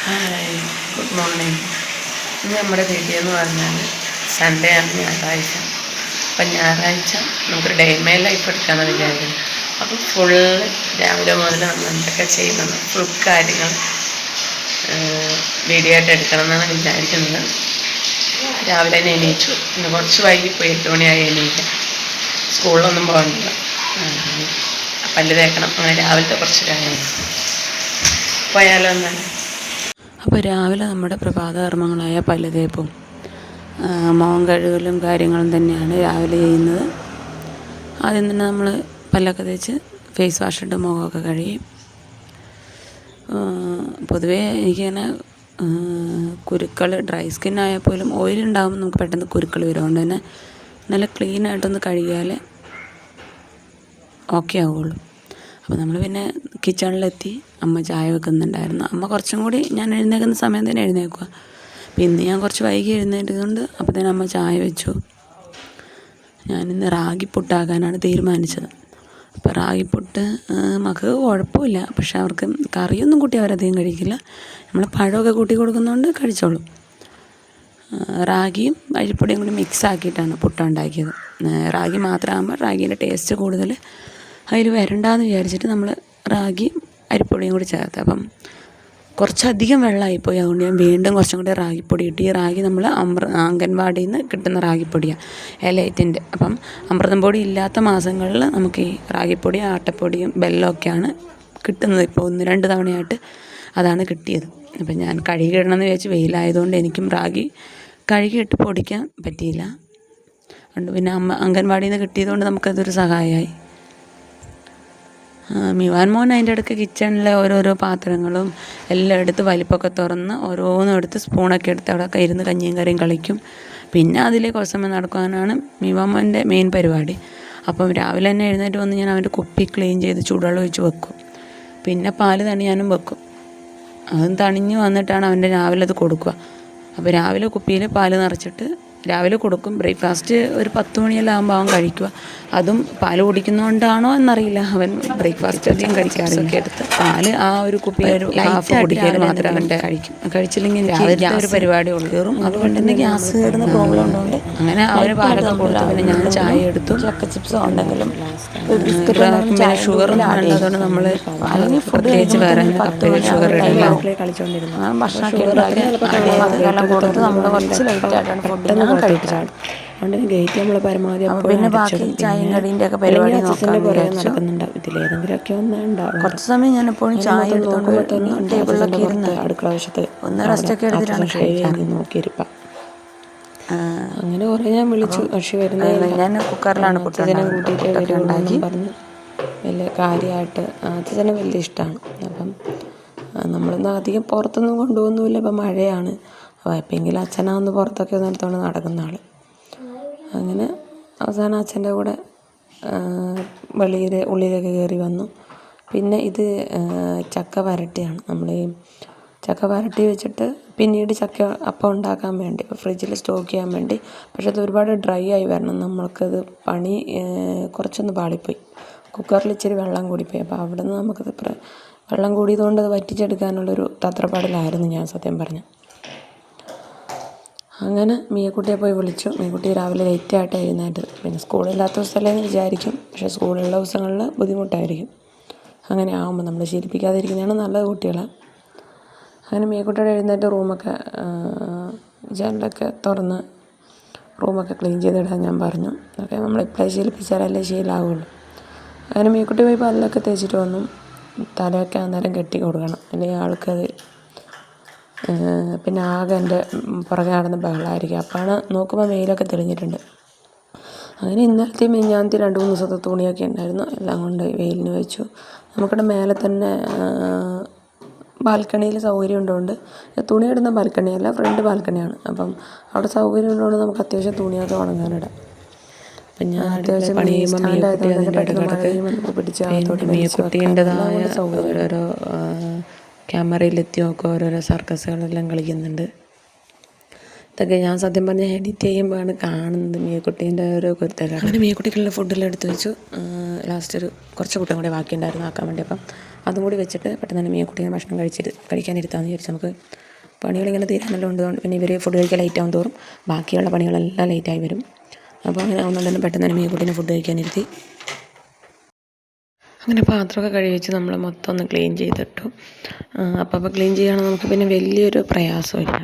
Hi, good morning. ഇന്ന് നമ്മുടെ video എന്ന് പറഞ്ഞാൽ സൺഡേ ആണ്, ഞായറാഴ്ച. അപ്പം ഞായറാഴ്ച നമുക്കൊരു ഡേ മൈ ലൈഫ് എടുക്കാമെന്ന് വിചാരിക്കുന്നു. അപ്പോൾ ഫുള്ള് രാവിലെ മുതൽ നമ്മൾ എന്തൊക്കെ ചെയ്യുന്നത് ഫുൾ കാര്യങ്ങൾ വീഡിയോ ആയിട്ട് എടുക്കണം എന്നാണ് വിചാരിക്കുന്നത്. രാവിലെ തന്നെ എണീച്ചു. ഇന്ന് കുറച്ച് വൈകിപ്പോയി, 8 മണിയായി എണീക്കാൻ. സ്കൂളിലൊന്നും പോകണില്ല, പല്ല് തേക്കണം. അങ്ങനെ രാവിലത്തെ കുറച്ച് കാര്യങ്ങൾ പോയാലോ എന്നാണ്. അപ്പോൾ രാവിലെ നമ്മുടെ പ്രഭാതകർമ്മങ്ങളായ പല്ല് തേപ്പും മുഖം കഴുകലും കാര്യങ്ങളും തന്നെയാണ് രാവിലെ ചെയ്യുന്നത്. ആദ്യം തന്നെ നമ്മൾ പല്ലൊക്കെ തേച്ച് ഫേസ് വാഷ് ഇട്ട് മുഖമൊക്കെ കഴുകി. പൊതുവേ എനിക്കിങ്ങനെ കുരുക്കൾ ഡ്രൈ സ്കിൻ ആയാൽ പോലും ഓയിലുണ്ടാകുമ്പോൾ നമുക്ക് പെട്ടെന്ന് കുരുക്കൾ വരും. അതുകൊണ്ട് തന്നെ നല്ല ക്ലീനായിട്ടൊന്ന് കഴുകിയാൽ ഓക്കെ ആവുള്ളൂ. അപ്പോൾ നമ്മൾ പിന്നെ കിച്ചണിലെത്തി. അമ്മ ചായ വെക്കുന്നുണ്ടായിരുന്നു. അമ്മ കുറച്ചും കൂടി ഞാൻ എഴുന്നേൽക്കുന്ന സമയം തന്നെ എഴുന്നേൽക്കുക. അപ്പോൾ ഇന്ന് ഞാൻ കുറച്ച് വൈകി എഴുന്നേറ്റതുകൊണ്ട് അപ്പോൾ തന്നെ അമ്മ ചായ വെച്ചു. ഞാനിന്ന് റാഗിപ്പുട്ടാക്കാനാണ് തീരുമാനിച്ചത്. അപ്പോൾ റാഗിപ്പുട്ട് മക്കൾക്ക് കുഴപ്പമില്ല, പക്ഷെ അവർക്ക് കറിയൊന്നും കൂട്ടി അവരധികം കഴിക്കില്ല. നമ്മൾ പഴമൊക്കെ കൂട്ടി കൊടുക്കുന്നതുകൊണ്ട് കഴിച്ചോളും. റാഗിയും അരിപ്പൊടിയും കൂടി മിക്സ് ആക്കിയിട്ടാണ് പുട്ടുണ്ടാക്കിയത്. റാഗി മാത്രമാകുമ്പോൾ റാഗീൻ്റെ ടേസ്റ്റ് കൂടുതൽ അതിൽ വരണ്ടാന്ന് വിചാരിച്ചിട്ട് നമ്മൾ റാഗി അരിപ്പൊടിയും കൂടി ചേർത്ത്. അപ്പം കുറച്ചധികം വെള്ളമായിപ്പോയി. അതുകൊണ്ട് ഞാൻ വീണ്ടും കുറച്ചും കൂടി റാഗിപ്പൊടി ഇട്ട്. ഈ റാഗി നമ്മൾ അംഗൻവാടിയിൽ നിന്ന് കിട്ടുന്ന റാഗിപ്പൊടിയാണ്, എലൈറ്റിൻ്റെ. അപ്പം അമൃതം പൊടി ഇല്ലാത്ത മാസങ്ങളിൽ നമുക്ക് ഈ റാഗിപ്പൊടിയും ആട്ടപ്പൊടിയും ബെല്ലമൊക്കെയാണ് കിട്ടുന്നത്. ഇപ്പോൾ 1-2 തവണയായിട്ട് അതാണ് കിട്ടിയത്. അപ്പം ഞാൻ കഴുകിയിടണമെന്ന് വിചാരിച്ച് വെയിലായതുകൊണ്ട് എനിക്കും റാഗി കഴുകിയിട്ട് പൊടിക്കാൻ പറ്റിയില്ല. അതുകൊണ്ട് പിന്നെ അംഗൻവാടിയിൽ നിന്ന് കിട്ടിയതുകൊണ്ട് നമുക്കതൊരു സഹായമായി. മിവാൻ മോൻ അതിൻ്റെ ഇടയ്ക്ക് കിച്ചണിലെ ഓരോരോ പാത്രങ്ങളും എല്ലാം എടുത്ത് വലിപ്പമൊക്കെ തുറന്ന് ഓരോന്നും എടുത്ത് സ്പൂണൊക്കെ എടുത്ത് അവിടെയൊക്കെ ഇരുന്ന് കഞ്ഞിയും കറിയും കളിക്കും. പിന്നെ അതിലെ കുറച്ച് സമയം നടക്കാനാണ് മിവാൻ മോൻ്റെ മെയിൻ പരിപാടി. അപ്പം രാവിലെ തന്നെ എഴുന്നേറ്റ് വന്ന് ഞാൻ അവൻ്റെ കുപ്പി ക്ലീൻ ചെയ്ത് ചൂടുവെള്ളം ഒഴിച്ച് വെക്കും. പിന്നെ പാല് തണിയാനും വെക്കും. അതും തണിഞ്ഞ് വന്നിട്ടാണ് അവൻ്റെ രാവിലെ അത് കൊടുക്കുക. അപ്പോൾ രാവിലെ കുപ്പിയിൽ പാല് നിറച്ചിട്ട് രാവിലെ കൊടുക്കും. ബ്രേക്ക്ഫാസ്റ്റ് ഒരു 10 മണിയെല്ലാം ആകുമ്പോൾ അവൻ കഴിക്കുക. അതും പാല് കുടിക്കുന്നതുകൊണ്ടാണോ എന്നറിയില്ല, അവൻ ബ്രേക്ക്ഫാസ്റ്റ് അധികം കഴിക്കാറൊക്കെ എടുത്ത് പാല് ആ ഒരു കുപ്പി ഒരു ഹാഫ് കുടിക്കാൻ മാത്രമേ അവൻ്റെ കഴിച്ചില്ലെങ്കിൽ രാവിലത്തെ ഒരു പരിപാടി ഉള്ളൂ കയറും. അതുകൊണ്ട് തന്നെ ഗ്യാസ് കയറുന്ന പ്രോബ്ലം ഉള്ളതുകൊണ്ട് അങ്ങനെ അവന് പാലൊക്കെ കൊടുത്തു. പിന്നെ ഞാൻ ചായ എടുത്തു. ചക്ക ചിപ്സ് ഉണ്ടെങ്കിലും പിന്നെ ഷുഗറൊന്നും വേണ്ടതുകൊണ്ട് നമ്മൾ പ്രത്യേകിച്ച് വേറെ ഷുഗർ ഇടില്ല. ഭക്ഷണമൊക്കെ കൊടുത്ത് നമ്മൾ കുറച്ച് ലൈറ്റായിട്ടാണ് ഫുഡ് കഴിച്ചാണ്. അതുകൊണ്ട് ഗേറ്റ് നമ്മൾ പരമാവധി പിന്നെ ബാക്കി ചായയും കടീൻ്റെ ഒക്കെ പരിപാടി നടക്കുന്നുണ്ടാവും. ഇതിലേതെങ്കിലുമൊക്കെ ഒന്നുണ്ടാവും. കുറച്ച് സമയം ഞാൻ എപ്പോഴും ചായ എടുത്തുകൊണ്ട് ടേബിളിലൊക്കെ ഇരുന്ന് അടുക്കള വശത്ത് ഒന്ന് റെസ്റ്റൊക്കെ എടുത്തിട്ടാണ് നോക്കിയിരിപ്പം. അങ്ങനെ കുറേ ഞാൻ വിളിച്ചു, പക്ഷി വരുന്നത് ഞാൻ കുക്കറിലാണ് പുട്ടനെ കൂട്ടിയിട്ട് ഉണ്ടാക്കി പറഞ്ഞു. വലിയ കാര്യമായിട്ട് അച്ഛനെ വലിയ ഇഷ്ടമാണ്. അപ്പം നമ്മളൊന്നും അധികം പുറത്തൊന്നും കൊണ്ടുപോകുന്നില്ല. ഇപ്പം മഴയാണ്. അപ്പോൾ എപ്പോഴെങ്കിലും അച്ഛനാന്ന് പുറത്തൊക്കെ നിർത്തോണ്ട് നടക്കുന്ന ആൾ. അങ്ങനെ അവസാനം അച്ഛൻ്റെ കൂടെ വെളിയിൽ ഉള്ളിലൊക്കെ കയറി വന്നു. പിന്നെ ഇത് ചക്ക വരട്ടിയാണ്. നമ്മൾ ഈ ചക്ക വരട്ടി വെച്ചിട്ട് പിന്നീട് ചക്ക അപ്പം ഉണ്ടാക്കാൻ വേണ്ടി ഫ്രിഡ്ജിൽ സ്റ്റോക്ക് ചെയ്യാൻ വേണ്ടി. പക്ഷെ അത് ഒരുപാട് ഡ്രൈ ആയി വരണം. നമ്മൾക്കത് പണി കുറച്ചൊന്ന് പാളിപ്പോയി. കുക്കറിൽ ഇച്ചിരി വെള്ളം കൂടിപ്പോയി. അപ്പോൾ അവിടെ നിന്ന് നമുക്കത് വെള്ളം കൂടിയതുകൊണ്ട് അത് വറ്റിച്ചെടുക്കാനുള്ളൊരു തത്രപ്പാടിലായിരുന്നു ഞാൻ സത്യം പറഞ്ഞു. അങ്ങനെ മീയക്കുട്ടിയെ പോയി വിളിച്ചു. മീയക്കുട്ടി രാവിലെ ലേറ്റായിട്ട് എഴുന്നേറ്റത്. പിന്നെ സ്കൂളില്ലാത്ത ദിവസമല്ലേ എന്ന് വിചാരിക്കും, പക്ഷേ സ്കൂളുള്ള ദിവസങ്ങളിൽ ബുദ്ധിമുട്ടായിരിക്കും. അങ്ങനെ ആകുമ്പോൾ നമ്മൾ ശീലിപ്പിക്കാതിരിക്കുന്നതാണ് നല്ലത് കുട്ടികളെ. അങ്ങനെ മീയക്കുട്ടിയുടെ എഴുന്നേറ്റ് റൂമൊക്കെ ജനലൊക്കെ തുറന്ന് റൂമൊക്കെ ക്ലീൻ ചെയ്തിടാൻ ഞാൻ പറഞ്ഞു. അതൊക്കെ നമ്മളിപ്പോഴേ ശീലിപ്പിച്ചാലല്ലേ ശീലമാവുള്ളൂ. അങ്ങനെ മീയക്കുട്ടി പോയി പല്ലൊക്കെ തേച്ചിട്ട് വന്നു. തലയൊക്കെ അന്നേരം കെട്ടി കൊടുക്കണം, അല്ലെങ്കിൽ ആൾക്കത് പിന്നെ ആകെ എൻ്റെ പുറകെ നടന്ന് ബഹളമായിരിക്കും. അപ്പോഴാണ് നോക്കുമ്പോൾ വെയിലൊക്കെ തെളിഞ്ഞിട്ടുണ്ട്. അങ്ങനെ ഇന്നലത്തെ മിനിഞ്ഞാന്നത്തെ 2-3 ദിവസത്തെ തുണിയൊക്കെ ഉണ്ടായിരുന്നു. എല്ലാം കൊണ്ട് വെയിലിന് വെച്ചു. നമുക്കിവിടെ മേലെ തന്നെ ബാൽക്കണിയിൽ സൗകര്യം ഉള്ളതുകൊണ്ട്, തുണിയിടുന്ന ബാൽക്കണിയല്ല, ഫ്രണ്ട് ബാൽക്കണിയാണ്. അപ്പം അവിടെ സൗകര്യം ഉള്ളതുകൊണ്ട് നമുക്ക് അത്യാവശ്യം തുണിയൊക്കെ ഉണങ്ങാനിടാം. അപ്പം ഞാൻ അത്യാവശ്യം പണി ചെയ്യുമ്പോൾ മീയക്കുട്ടീൻ്റെതായ ഓരോരോ ക്യാമറയിലെത്തി നോക്കുക, ഓരോരോ സർക്കസുകളെല്ലാം കളിക്കുന്നുണ്ട്. ഇതൊക്കെ ഞാൻ സത്യം പറഞ്ഞാൽ എഡിറ്റ് ചെയ്യുമ്പോഴാണ് കാണുന്നത് മീയക്കുട്ടീൻ്റെ ഓരോ കുരുത്തക്കേട്. അങ്ങനെ മീയക്കുട്ടിക്കുള്ള ഫുഡെല്ലാം എടുത്ത് വെച്ചു. ലാസ്റ്റ് കുറച്ച് കൂട്ടം കൂടെ ബാക്കിയുണ്ടായിരുന്നു ആക്കാൻ വേണ്ടി. അപ്പം അതും കൂടി വെച്ചിട്ട് പെട്ടെന്ന് തന്നെ മീയക്കുട്ടീനെ ഭക്ഷണം കഴിക്കാനിരുത്താമെന്ന് വിചാരിച്ചു. നമുക്ക് പണികളിങ്ങനെ തീരാനെല്ലാം ഉള്ളതുകൊണ്ട് പിന്നെ ഇവർ ഫുഡ് കഴിക്കാൻ ലേറ്റ് ആവും തോറും ബാക്കിയുള്ള പണികളെല്ലാം ലേറ്റായി വരും. അപ്പോൾ അങ്ങനെ ആവുന്നുണ്ട് തന്നെ പെട്ടെന്ന് തന്നെ മീയക്കുട്ടീനെ ഫുഡ് കഴിക്കാനിരുത്തി. അങ്ങനെ പാത്രമൊക്കെ കഴുകി വെച്ച് നമ്മൾ മൊത്തം ഒന്ന് ക്ലീൻ ചെയ്തിട്ടു. അപ്പോൾ ക്ലീൻ ചെയ്യുകയാണെങ്കിൽ നമുക്ക് പിന്നെ വലിയൊരു പ്രയാസമില്ല.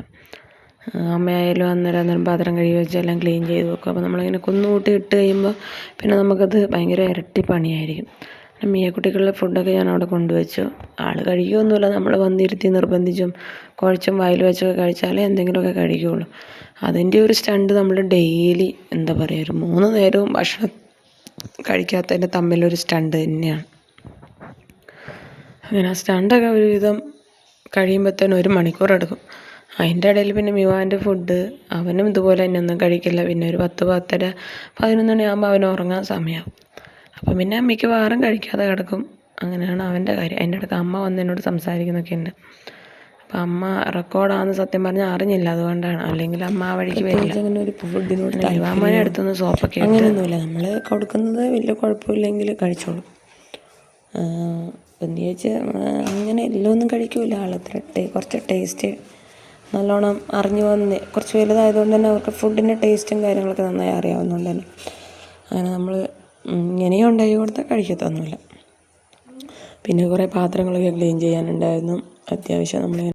അമ്മയായാലും അന്നേരം പാത്രം കഴുകി വെച്ച് എല്ലാം ക്ലീൻ ചെയ്ത് വെക്കും. അപ്പോൾ നമ്മളിങ്ങനെ കുന്നുകൂട്ടി ഇട്ട് കഴിയുമ്പോൾ പിന്നെ നമുക്കത് ഭയങ്കര ഇരട്ടി പണിയായിരിക്കും. മീയക്കുട്ടിക്കുള്ള ഫുഡൊക്കെ ഞാൻ അവിടെ കൊണ്ടുവച്ചു. ആൾ കഴിക്കുകയൊന്നുമില്ല, നമ്മൾ വന്നിരുത്തി നിർബന്ധിച്ചും കുഴച്ചും വായിൽ വെച്ചൊക്കെ കഴിച്ചാലേ എന്തെങ്കിലുമൊക്കെ കഴിക്കുകയുള്ളൂ. അതിൻ്റെ ഒരു സ്റ്റണ്ട് നമ്മൾ ഡെയിലി എന്താ പറയുക, ഒരു 3 നേരവും ഭക്ഷണം കഴിക്കാത്തതിൻ്റെ തമ്മിലൊരു സ്റ്റണ്ട് തന്നെയാണ്. അങ്ങനെ ആ സ്റ്റണ്ടൊക്കെ ഒരുവിധം കഴിയുമ്പോഴത്തേനും 1 മണിക്കൂർ എടുക്കും. അതിൻ്റെ ഇടയിൽ പിന്നെ മിവാൻ്റെ ഫുഡ്, അവനും ഇതുപോലെ തന്നെ ഒന്നും കഴിക്കില്ല. പിന്നെ ഒരു 10, 10:30, 11 മണിയാകുമ്പോൾ അവന് ഉറങ്ങാൻ സമയമാവും. അപ്പം പിന്നെ മിക്കവാറും കഴിക്കാതെ കിടക്കും. അങ്ങനെയാണ് അവൻ്റെ കാര്യം. അതിൻ്റെ ഇടയ്ക്ക് അമ്മ വന്ന് എന്നോട് സംസാരിക്കുന്നൊക്കെ ഉണ്ട്. അപ്പം അമ്മ റെക്കോർഡാണെന്ന് സത്യം പറഞ്ഞാൽ അറിഞ്ഞില്ല, അതുകൊണ്ടാണ്. അല്ലെങ്കിൽ അമ്മ ആ വഴിക്ക് വരില്ല. അങ്ങനെ ഒരു ഫുഡിനോട് മിവാമ്മനെ അടുത്തുനിന്ന് സോപ്പൊക്കെ അങ്ങനെയൊന്നുമില്ല. നമ്മൾ കൊടുക്കുന്നത് വലിയ കുഴപ്പമില്ലെങ്കിൽ കഴിച്ചോളും. എന്ന് ചോദിച്ചാൽ അങ്ങനെ എല്ലാം ഒന്നും കഴിക്കില്ല ആൾ. കുറച്ച് ടേസ്റ്റ് നല്ലോണം അറിഞ്ഞു വന്ന് കുറച്ച് വലുതായതുകൊണ്ട് തന്നെ അവർക്ക് ഫുഡിൻ്റെ ടേസ്റ്റും കാര്യങ്ങളൊക്കെ നന്നായി അറിയാവുന്നതുകൊണ്ട് തന്നെ അങ്ങനെ നമ്മൾ ഇങ്ങനെയും ഉണ്ടാക്കി കൊടുത്താൽ കഴിക്കത്തൊന്നുമില്ല. പിന്നെ കുറേ പാത്രങ്ങളൊക്കെ ക്ലീൻ ചെയ്യാനുണ്ടായിരുന്നു. അത്യാവശ്യം നമ്മൾ